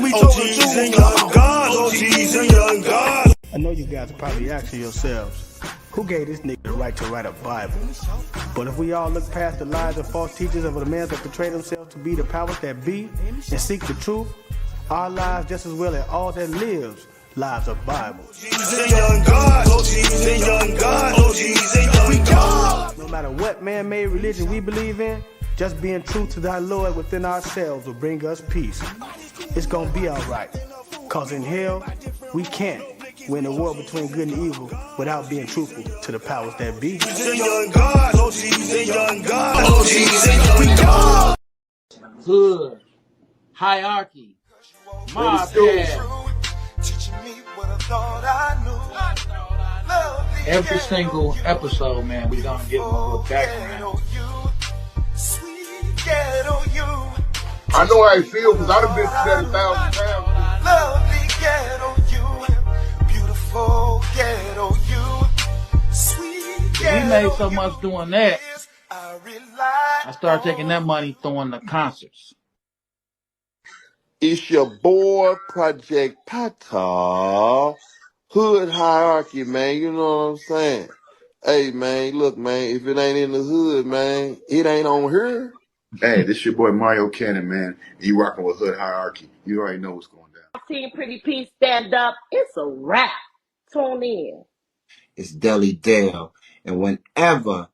OGs and young gods, OGs and young gods. I know you guys are probably asking yourselves, who gave this nigga the right to write a Bible? But if we all look past the lies and false teachers of the men that portray themselves to be the powers that be and seek the truth, our lives just as well as all that lives lives of Bible. OGs and young gods, OGs and young gods, OGs and young gods. No matter what man-made religion we believe in, just being true to thy Lord within ourselves will bring us peace. It's gonna be alright, cause in hell, we can't win the war between good and evil without being truthful to the powers that be. Hood, hierarchy, mob pad. Every single episode, man, we gonna give them a little background. I know how I feel because I've been through that 1,000 times. Lovely ghetto you, beautiful ghetto you, sweet ghetto. We made so much doing that. I started taking that money throwing the concerts. It's your boy, Project Pata. Hood hierarchy, man. You know what I'm saying? Hey, man, look, man, if it ain't in the hood, man, it ain't on here. Hey, this your boy Mario Cannon, man. You rocking with Hood Hierarchy. You already know what's going down. Team Pretty P stand up. It's a wrap. Tune in. It's Deli Dale. And whenever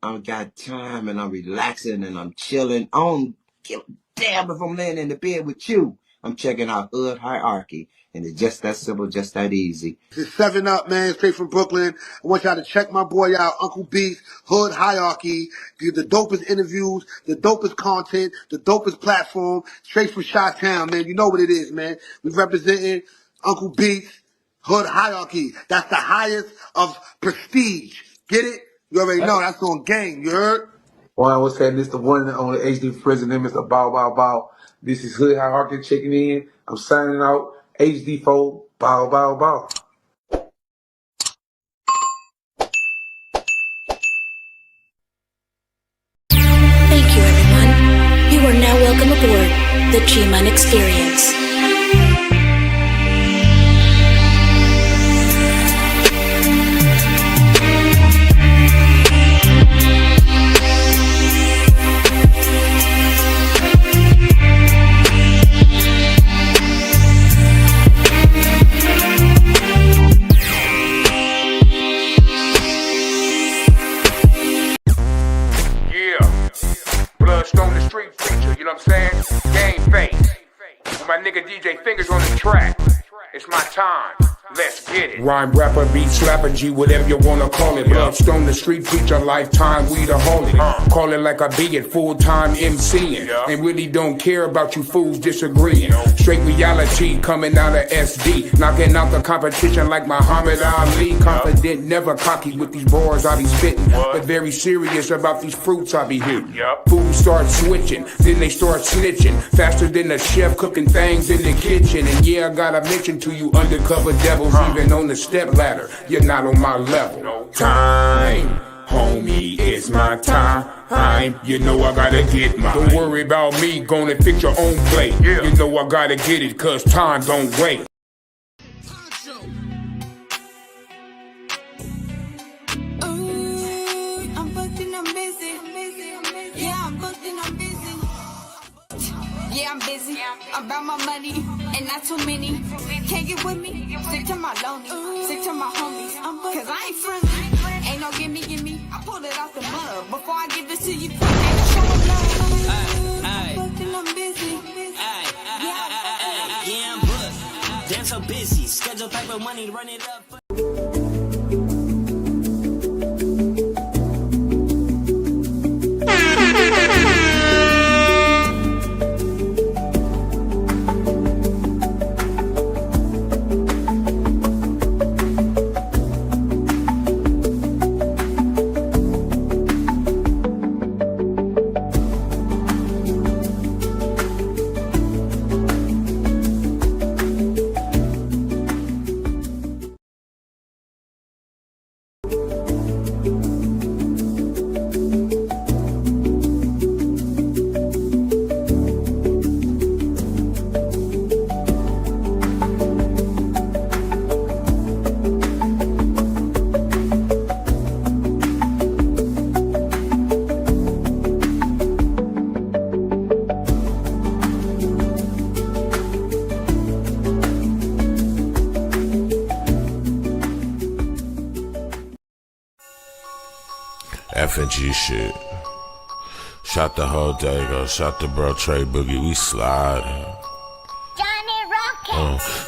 I got time and I'm relaxing and I'm chilling, I don't give a damn if I'm laying in the bed with you. I'm checking out Hood Hierarchy. And it's just that simple, just that easy. It's 7 Up, man, straight from Brooklyn. I want y'all to check my boy out, Uncle Beast, Hood Hierarchy. Get the dopest interviews, the dopest content, the dopest platform, straight from Chi-Town, man. You know what it is, man. We representing Uncle Beast, Hood Hierarchy. That's the highest of prestige. Get it? You already know, that's on game, you heard? Well, what's that? Mr. One and only HD President, Mr. Bow Bow Bow. This is Hood Hierarchy checking in. I'm signing out. HD4, bow, bow, bow. Thank you, everyone. You are now welcome aboard the G-Man Experience. Stone the street feature, you know what I'm saying? Game face. With my nigga DJ Fingers on the track. It's my time. Let's get it. Rhyme rapper, beat slapper, G, whatever you wanna call it. Bloodstone, the street feature, lifetime, we the holy. Call it like I be it, full-time MCing. And really don't care about you fools disagreeing. Straight reality coming out of SD. Knocking out the competition like Muhammad Ali. Confident, never cocky with these bars I be spitting. But very serious about these fruits I be hitting. Fools start switching, then they start snitching. Faster than the chef cooking things in the kitchen. And yeah, I gotta mention to you undercover devils, even on the step ladder, you're not on my level. Time, homie, it's my time. You know I gotta get mine. Don't worry about me, gonna fix your own plate. You know I gotta get it, cause time don't wait. Yeah, I'm busy. I'm about my money and not too many. Can't get with me. Stick to my lonely. Stick to my homies. Cause I ain't friendly. Ain't no gimme. I pulled it out the mud before I give this to you. Ain't no showing love. I'm busy. Yeah, I'm booked. Damn so busy. Schedule paper money to run it up. F and G shit. Shot the whole day, go. Shot the bro Tre Boogie. We sliding.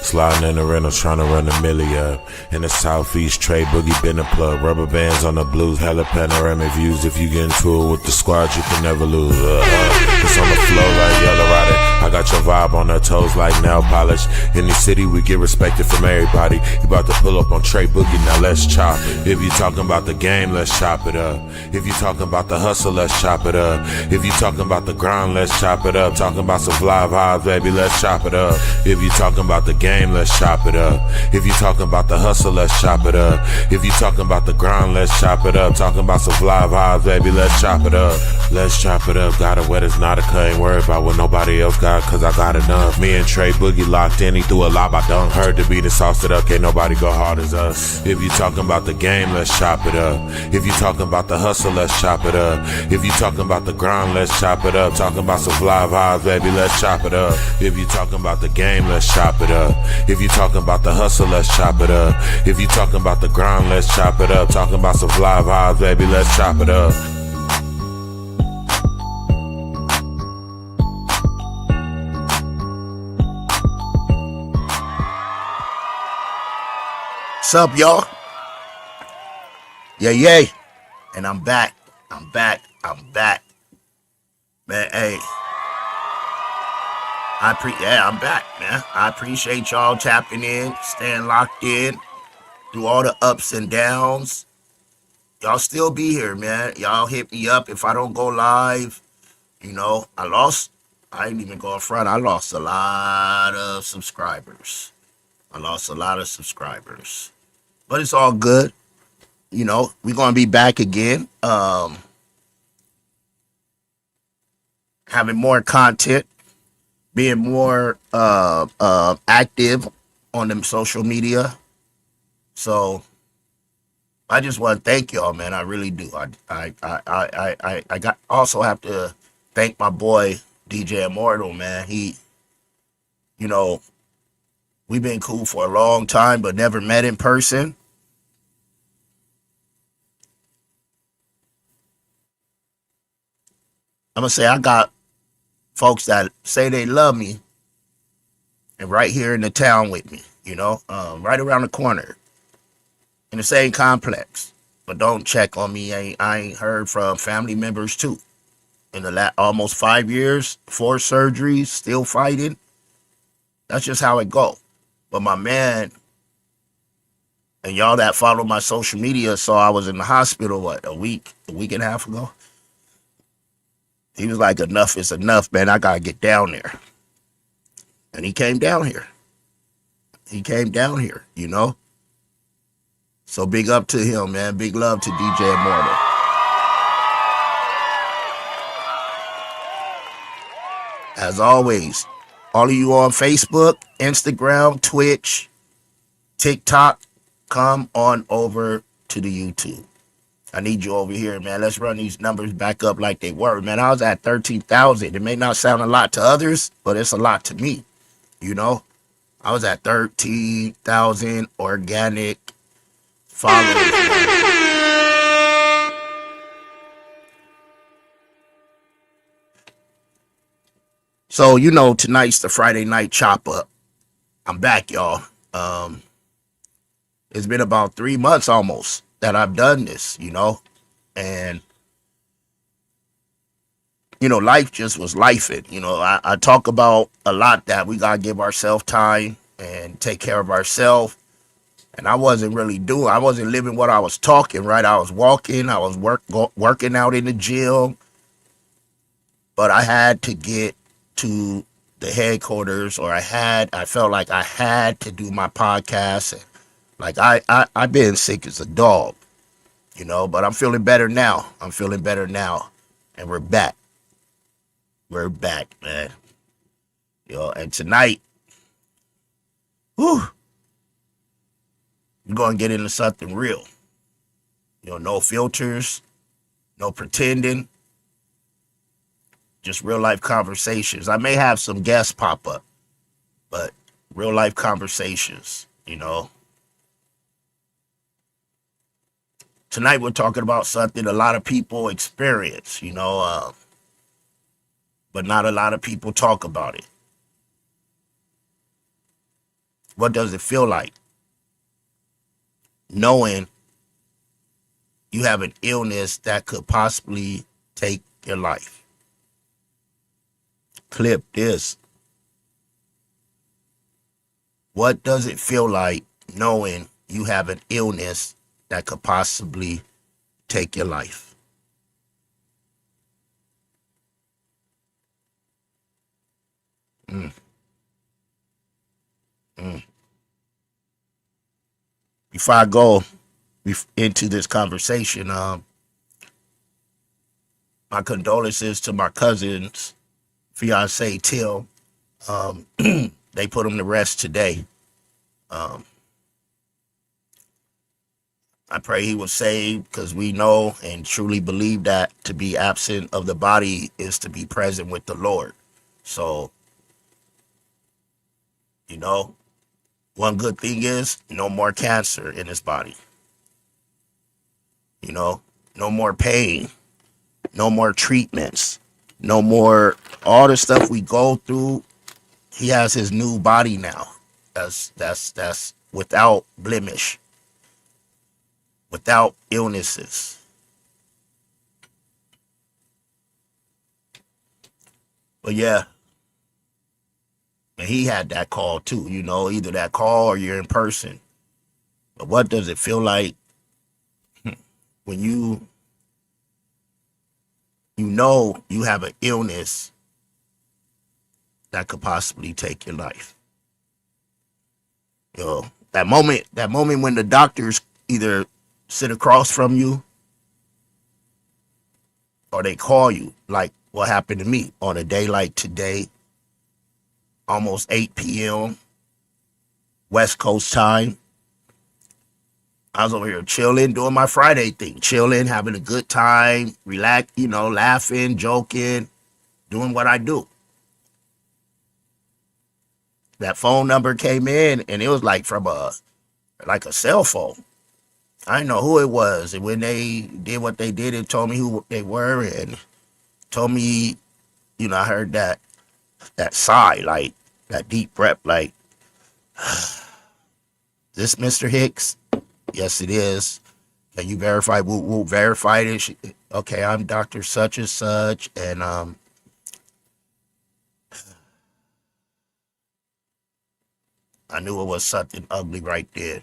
Sliding in the rental, trying to run a milli up. In the southeast, Tre Boogie been a plug. Rubber bands on the blues, hella panoramic views. If you get into it with the squad, you can never lose. It's on the flow like yellow riding. I got your vibe on her toes like nail polish. In the city, we get respected from everybody. You about to pull up on Tre Boogie, now let's chop. If you talking about the game, let's chop it up. If you talking about the hustle, let's chop it up. If you talking about the grind, let's chop it up. Talking about some fly vibes, baby, let's chop it up. If you talking about the game, let's chop it up. If you talking about the hustle, let's chop it up. If you talking about the grind, let's chop it up. Talking about some fly vibes, baby, let's chop it up. Let's chop it up. Got it wet, it's not a cut. Ain't worried about what nobody else got, cause I got it done. Me and Tre Boogie locked in, he threw a lob, I done. Heard the beat and sauced it up, can't nobody go hard as us. If you talking about the game, let's chop it up. If you talking about the hustle, let's chop it up. If you talking about the grind, let's chop it up. Talking about some fly vibes, baby, let's chop it up. If you talking about the game, let's chop it up. If you talking about the hustle, let's chop it up. If you talking about the grind, let's chop it up. Talking about some fly vibes, baby, let's chop it up. What's up, y'all? Yeah. And I'm back. I'm back. Man, hey. I'm back, man. I appreciate y'all tapping in, staying locked in through all the ups and downs. Y'all still be here, man. Y'all hit me up if I don't go live. You know, I ain't even going front. I lost a lot of subscribers. But it's all good. You know, we're going to be back again. Having more content. Being more active on them social media. So I just want to thank y'all, man. I really do. I also have to thank my boy DJ Immortal, man. He, you know, we've been cool for a long time, but never met in person. I'm gonna say I got folks that say they love me and right here in the town with me, you know, right around the corner in the same complex, but don't check on me. I ain't heard from family members too in the almost 5 years, 4 surgeries, still fighting. That's just how it go. But my man and y'all that follow my social media saw I was in the hospital, a week and a half ago. He was like, enough is enough, man. I got to get down there. And he came down here. You know. So big up to him, man. Big love to DJ Immortal. As always, all of you on Facebook, Instagram, Twitch, TikTok, come on over to the YouTube. I need you over here, man. Let's run these numbers back up like they were, man. I was at 13,000. It may not sound a lot to others, but it's a lot to me, you know. I was at 13,000 organic followers. So, you know, tonight's the Friday night chop up. I'm back, y'all. It's been about 3 months almost that I've done this, you know. And, you know, life just was lifing. You know, I talk about a lot that we got to give ourselves time and take care of ourselves. And I wasn't living what I was talking, right? I was walking, I was working out in the gym. But I had to get to the headquarters, or I felt like I had to do my podcast. And like I've been sick as a dog. You know, but I'm feeling better now. And we're back. We're back, man. You know, and tonight, we're going to get into something real. You know, no filters, no pretending. Just real life conversations. I may have some guests pop up, but real life conversations, you know. Tonight we're talking about something a lot of people experience, but not a lot of people talk about it. What does it feel like knowing you have an illness that could possibly take your life? Clip this. What does it feel like knowing you have an illness that could possibly take your life? Mm. Mm. Before I go into this conversation, my condolences to my cousin's fiance, Till. They put him to rest today. I pray he was saved, because we know and truly believe that to be absent of the body is to be present with the Lord. So, one good thing is no more cancer in his body. No more pain, no more treatments, no more all the stuff we go through. He has his new body now. That's without blemish, without illnesses. But yeah, and he had that call too, either that call or you're in person. But what does it feel like when you know you have an illness that could possibly take your life? That moment when the doctors either sit across from you or they call you, like what happened to me on a day like today, almost 8 p.m. West Coast time. I was over here chilling, doing my Friday thing, chilling, having a good time, relax, laughing, joking, doing what I do. That phone number came in, and it was like from a cell phone. I didn't know who it was, and when they did what they did, it told me who they were, and told me, I heard that sigh, like that deep breath, like, this Mr. Hicks? Yes, it is. Can you verify? We'll verify it. Okay, I'm Dr. Such and Such, and I knew it was something ugly right there.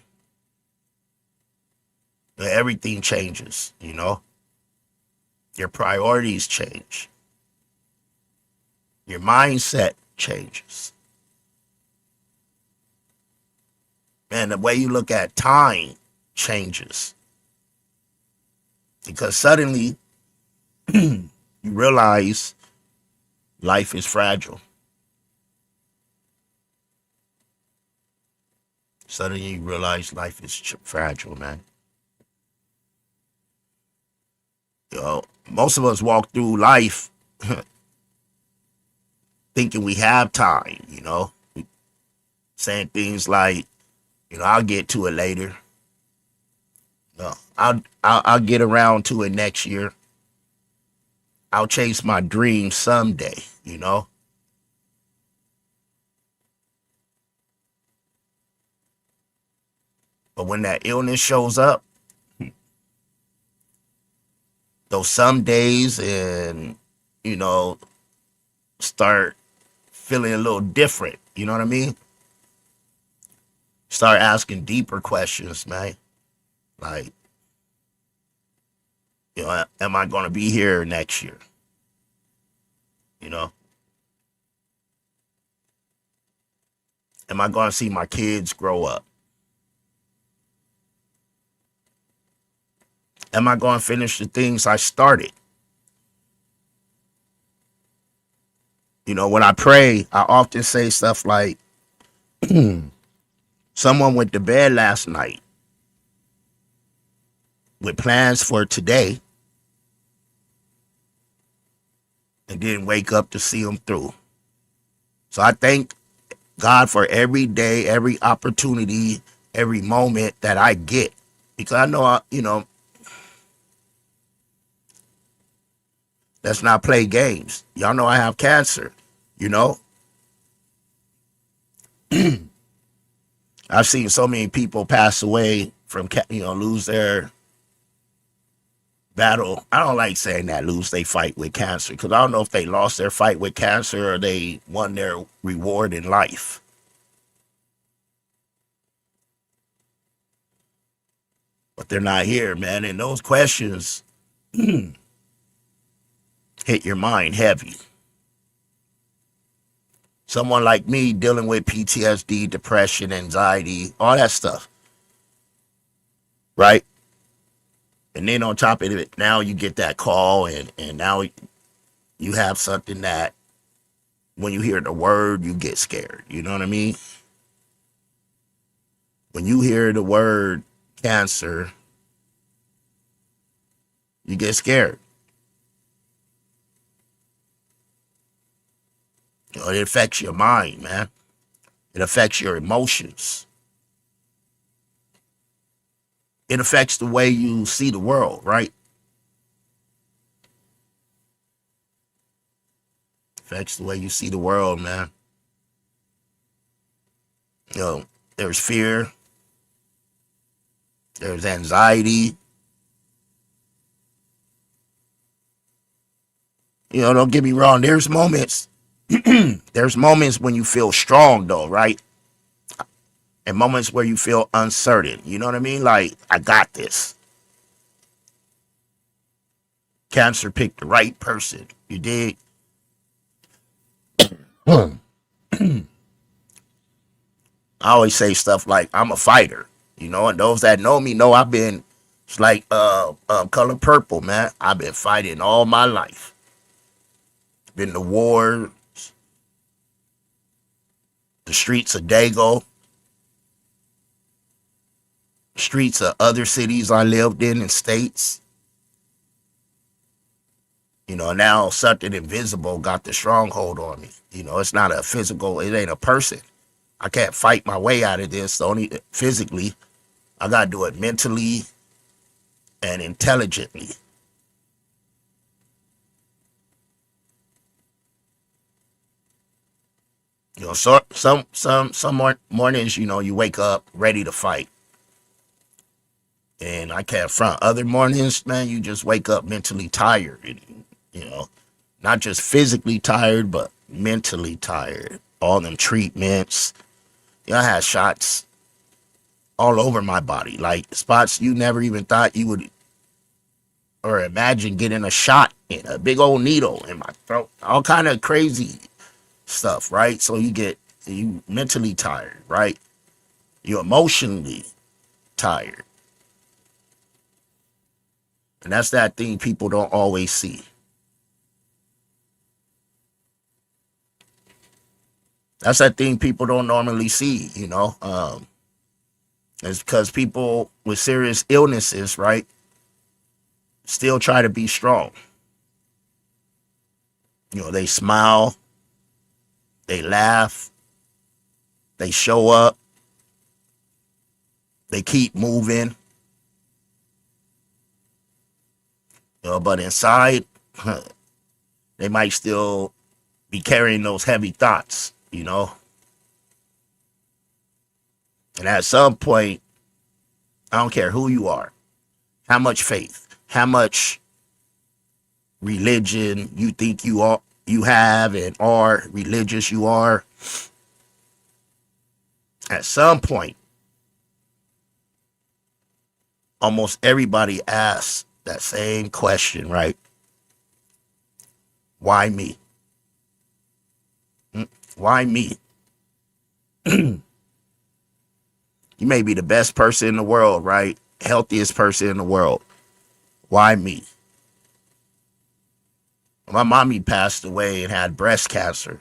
Everything changes, Your priorities change. Your mindset changes. And the way you look at time changes. Because suddenly you realize life is fragile. Suddenly you realize life is fragile, man. Most of us walk through life thinking we have time, saying things like, I'll get to it later. I'll get around to it next year. I'll chase my dreams someday, But when that illness shows up, those some days and, start feeling a little different. You know what I mean? Start asking deeper questions, man. Like, am I going to be here next year? Am I going to see my kids grow up? Am I going to finish the things I started? When I pray, I often say stuff like, someone went to bed last night with plans for today and didn't wake up to see them through. So I thank God for every day, every opportunity, every moment that I get. Because I know, Let's not play games. Y'all know I have cancer, you know? I've seen so many people pass away from, lose their battle. I don't like saying that, lose they fight with cancer, because I don't know if they lost their fight with cancer or they won their reward in life. But they're not here, man. And those questions hit your mind heavy. Someone like me dealing with PTSD, depression, anxiety, all that stuff, right? And then on top of it, now you get that call, and now you have something that when you hear the word, you get scared. You know what I mean? When you hear the word cancer, you get scared. It affects your mind, man. It affects your emotions. It affects the way you see the world, right? Affects the way you see the world, man. There's fear. There's anxiety. Don't get me wrong. There's moments. There's moments when you feel strong, though, right? And moments where you feel uncertain. You know what I mean? Like, I got this. Cancer picked the right person. You dig? I always say stuff like, I'm a fighter. And those that know me know I've been, it's like Color Purple, man. I've been fighting all my life. Been to war, the streets of Dago, streets of other cities I lived in states. Now something invisible got the stronghold on me. It's not a physical, it ain't a person. I can't fight my way out of this only physically. I got to do it mentally and intelligently. So some mornings, you wake up ready to fight. And I can't front. Other mornings, man, you just wake up mentally tired. Not just physically tired, but mentally tired. All them treatments. I had shots all over my body, like spots you never even thought you would or imagine getting a shot in, a big old needle in my throat, all kind of crazy stuff, right? So you mentally tired, right? You're emotionally tired. And that's that thing people don't always see. That's that thing people don't normally see, It's because people with serious illnesses, right, still try to be strong. They smile, they laugh, they show up, they keep moving. But inside, they might still be carrying those heavy thoughts, And at some point, I don't care who you are, how much faith, how much religion you think you have and are religious you are. At some point, almost everybody asks that same question, right? Why me? Why me? You may be the best person in the world, right? Healthiest person in the world. Why me? My mommy passed away and had breast cancer.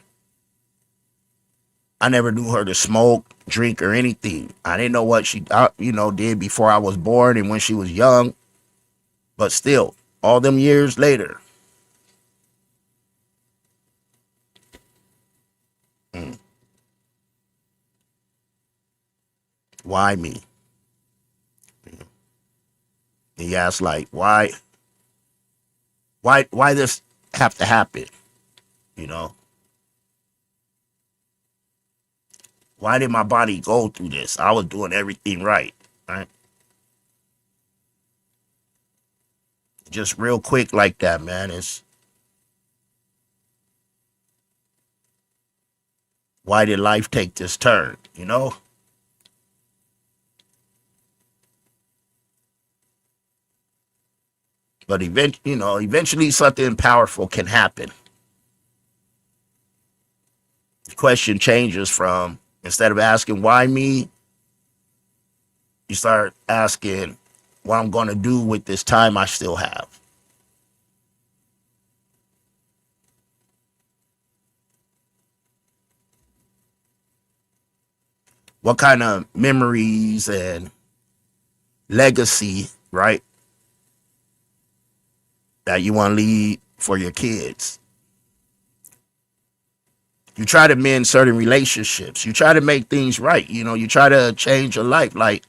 I never knew her to smoke, drink, or anything. I didn't know what she, did before I was born and when she was young. But still, all them years later. Why me? He asked, like, why this have to happen, you know? Why did my body go through this? I was doing everything right, right? Just real quick like that, man. It's why did life take this turn, you know? But eventually something powerful can happen. The question changes from, instead of asking why me, you start asking what I'm going to do with this time I still have. What kind of memories and legacy, right, that you want to leave for your kids. You try to mend certain relationships. You try to make things right. You try to change your life. Like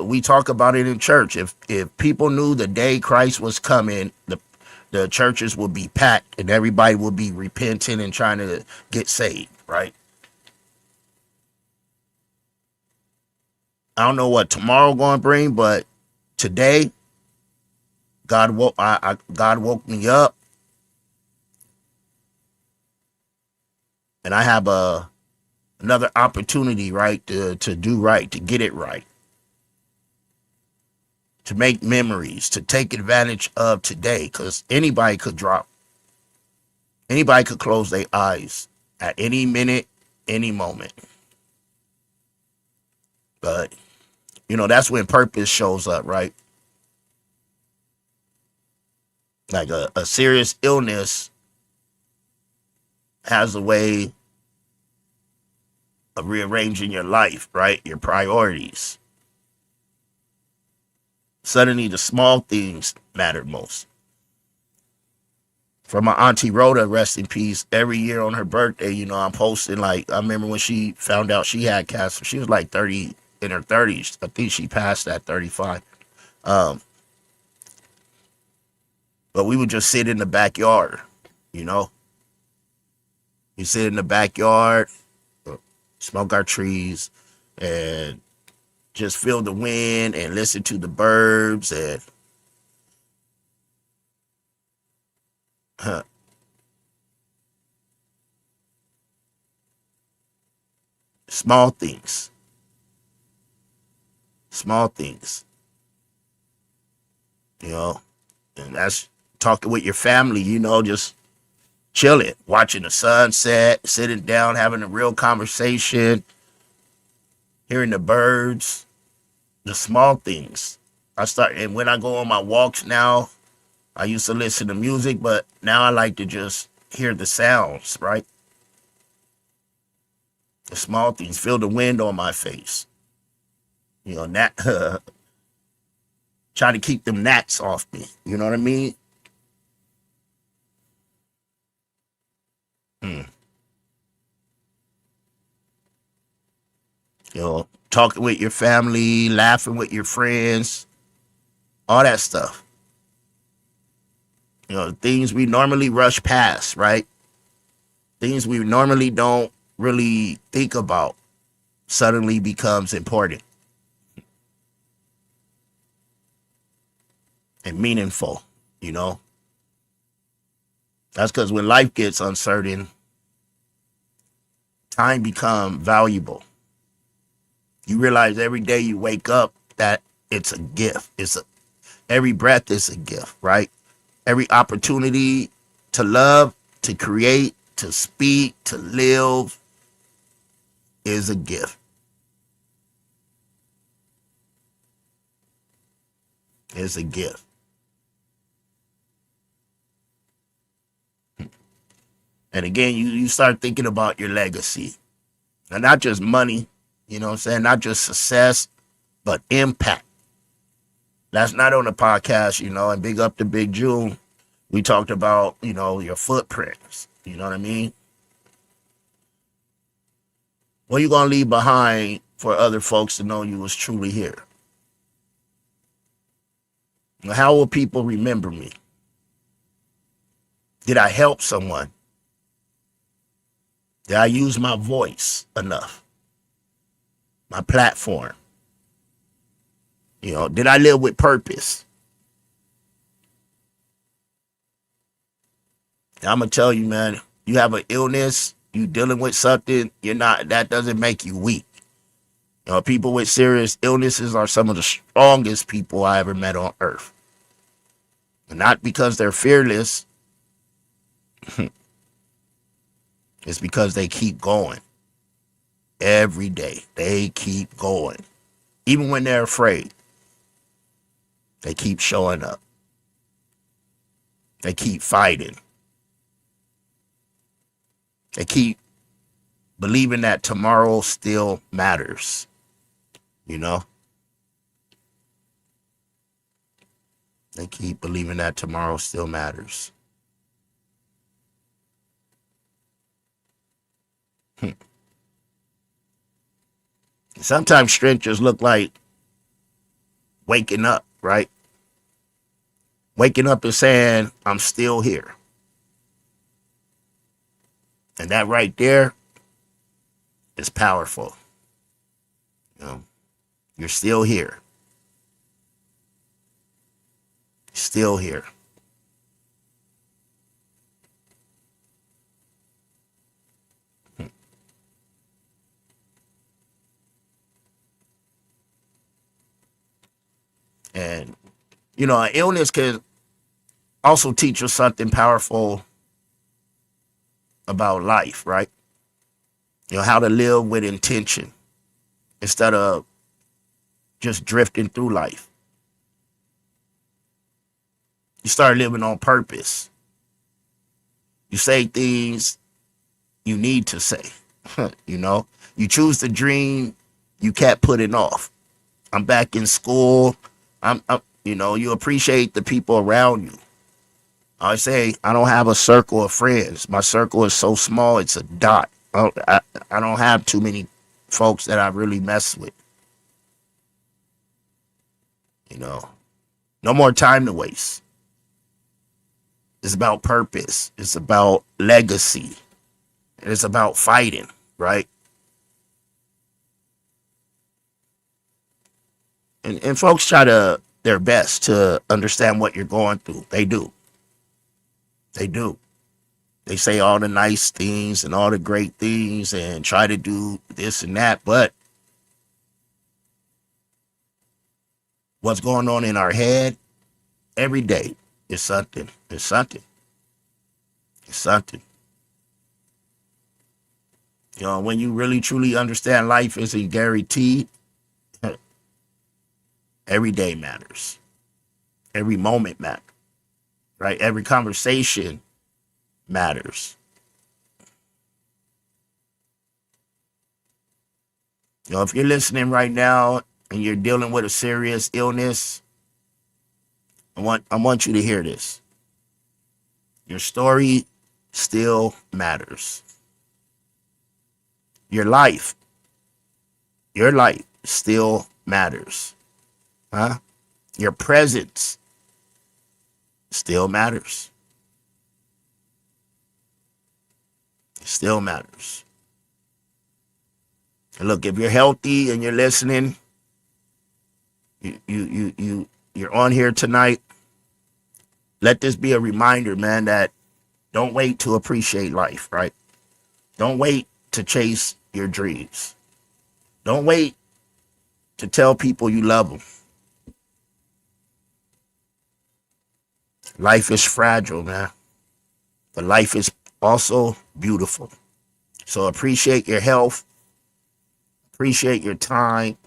we talk about it in church. If people knew the day Christ was coming, the churches would be packed and everybody would be repenting and trying to get saved, right? I don't know what tomorrow going to bring, but today, God woke me up, and I have another opportunity, right, to do right, to get it right, to make memories, to take advantage of today, because anybody could drop, anybody could close their eyes at any minute, any moment. But that's when purpose shows up, right? Like a serious illness has a way of rearranging your life, right? Your priorities. Suddenly the small things matter most. For my auntie Rhoda, rest in peace, every year on her birthday, I'm posting, like, I remember when she found out she had cancer. She was like 30, in her 30s. I think she passed at 35. But we would just sit in the backyard, You sit in the backyard, smoke our trees, and just feel the wind and listen to the birds and small things. Small things. And that's talking with your family, just chilling, watching the sunset, sitting down, having a real conversation, hearing the birds, the small things. And when I go on my walks now, I used to listen to music, but now I like to just hear the sounds, right? The small things, feel the wind on my face. Try to keep them gnats off me. You know what I mean? Talking with your family, laughing with your friends, all that stuff. Things we normally rush past, right? Things we normally don't really think about suddenly becomes important and meaningful, That's because when life gets uncertain, time becomes valuable. You realize every day you wake up that it's a gift. Every breath is a gift, right? Every opportunity to love, to create, to speak, to live is a gift. It's a gift. And again, you start thinking about your legacy. And not just money, not just success, but impact. That's not on the podcast, and big up to Big June. We talked about, your footprints. You know what I mean? What are you going to leave behind for other folks to know you was truly here? How will people remember me? Did I help someone? Did I use my voice enough? My platform? You know, did I live with purpose? And I'm going to tell you, man, you have an illness, you dealing with something, that doesn't make you weak. You know, people with serious illnesses are some of the strongest people I ever met on earth. And not because they're fearless. It's because they keep going. Every day. They keep going. Even when they're afraid. They keep showing up. They keep fighting. They keep believing that tomorrow still matters. You know? They keep believing that tomorrow still matters. Sometimes strength just look like waking up, right? Waking up and saying, I'm still here. And that right there is powerful. You know, you're still here. Still here. And, you know, an illness can also teach us something powerful about life, right? You know, how to live with intention instead of just drifting through life. You start living on purpose. You say things you need to say. You know, you choose the dream you kept putting off. I'm back in school. You know, you appreciate the people around you. I say I don't have a circle of friends. My circle is so small, it's a dot. I don't have too many folks that I really mess with. You know, no more time to waste. It's about purpose. It's about legacy. And it's about fighting, right? And folks try their best to understand what you're going through. They do. They do. They say all the nice things and all the great things and try to do this and that. But what's going on in our head every day is something. It's something. It's something. You know, when you really truly understand life isn't guaranteed, every day matters. Every moment matters. Right? Every conversation matters. You know, if you're listening right now and you're dealing with a serious illness, I want you to hear this. Your story still matters. Your life still matters. Huh? Your presence still matters. It still matters. And look, if you're healthy and you're listening, you're on here tonight, let this be a reminder, man, that don't wait to appreciate life, right? Don't wait to chase your dreams. Don't wait to tell people you love them. Life is fragile, man. But life is also beautiful. So appreciate your health. Appreciate your time.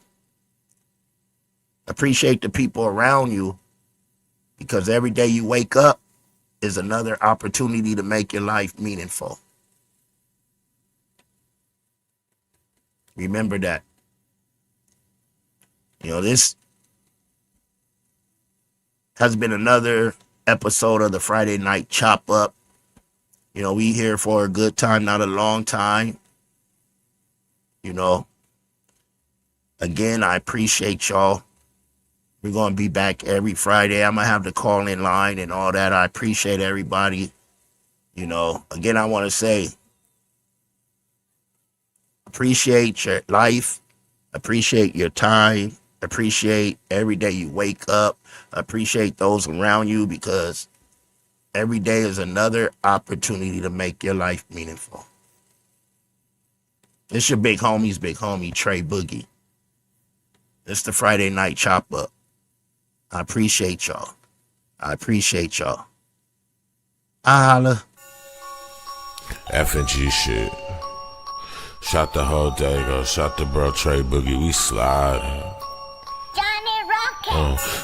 Appreciate the people around you. Because every day you wake up is another opportunity to make your life meaningful. Remember that. You know, this has been another episode of the Friday Night Chop Up. You know, we here for a good time, not a long time. You know, again, I appreciate y'all. We're going to be back every Friday. I'm going to have the call-in line and all that. I appreciate everybody You know, again, I want to say, appreciate your life, appreciate your time, appreciate every day you wake up, appreciate those around you, because every day is another opportunity to make your life meaningful. It's your big homie, Tre Boogie. It's the Friday night chop up. I appreciate y'all. I holla. F and G shit. Shot the whole day, go. Shot the bro Tre Boogie. We slide.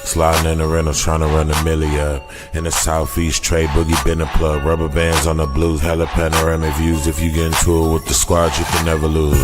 Sliding in the rental, trying to run a milli up. In the southeast, Tre Boogie been a plug. Rubber bands on the blues, hella panoramic views. If you get into it with the squad, you can never lose.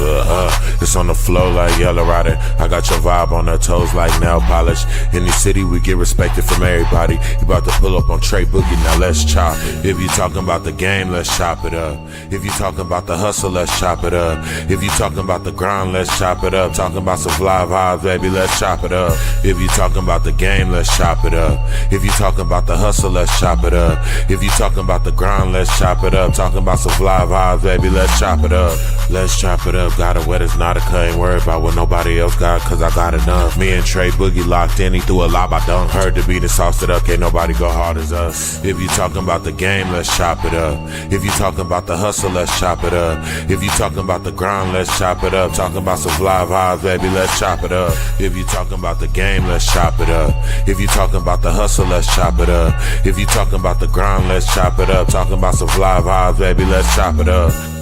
It's on the flow like Yellow Rider. I got your vibe on her toes like nail polish. In the city, we get respected from everybody. You about to pull up on Tre Boogie, now let's chop. If you talking about the game, let's chop it up. If you talking about the hustle, let's chop it up. If you talking about the grind, let's chop it up. Talking about some fly vibes, baby, let's chop it up. If you talking about the game, let's chop it up. If you talking about the hustle, let's chop it up. If you talking about the grind, let's chop it up. Talking about some fly vibes, baby, let's chop it up. Let's chop it up. Got it wet, it's not a cut. Ain't worried about what nobody else got, cause I got enough. Me and Tre Boogie locked in, he threw a lob, I dunk. Heard the beat and sauced it up, can't nobody go hard as us. If you talking about the game, let's chop it up. If you talking about the hustle, let's chop it up. If you talking about the grind, let's chop it up. Talking about some fly vibes, baby, let's chop it up. If you talking about the game, let's chop it up. If you talking about the hustle, let's chop it up. If you talking about the grind, let's chop it up. Talking about some fly vibes, baby, let's chop it up.